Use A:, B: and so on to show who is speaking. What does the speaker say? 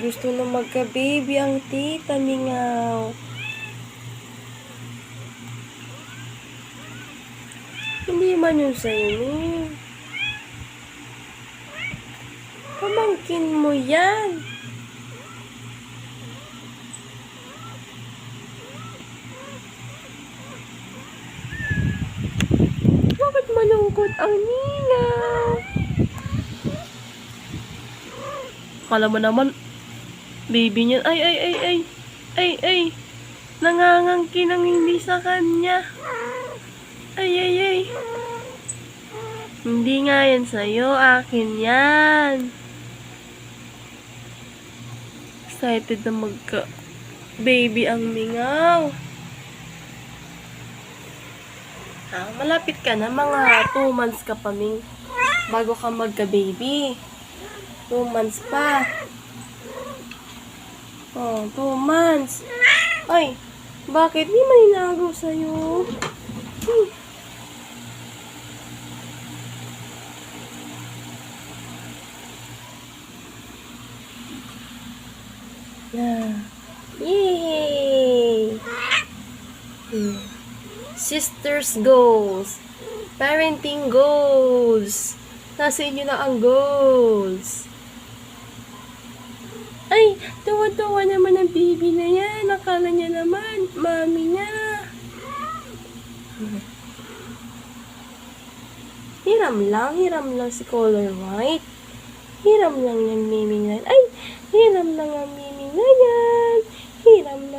A: Gusto na magka-baby ang tita Mingaw. Hindi man yun sa'yo, Ming. Pamangkin mo yan. Bakit malungkot ang Mingaw? Kala mo naman, baby niyan, ay, nangangangkin ang hindi sa kanya. Ay. Hindi nga yan sa'yo, akin yan. Excited na magka-baby ang Mingaw. Malapit ka na, mga 2 months ka pa, Ming. Bago ka magka-baby. 2 months pa. 2 months. Ay, bakit? Di maninago sa'yo. Yay! Sisters goals. Parenting goals. Nasa inyo na ang goals. Ay, tawa-tawa naman ang baby na yan. Akala niya naman, mami niya. Hiram lang si Color White. Hiram lang yan, mimi na yan. Ay, hiram lang ang mimi na yan. Hiram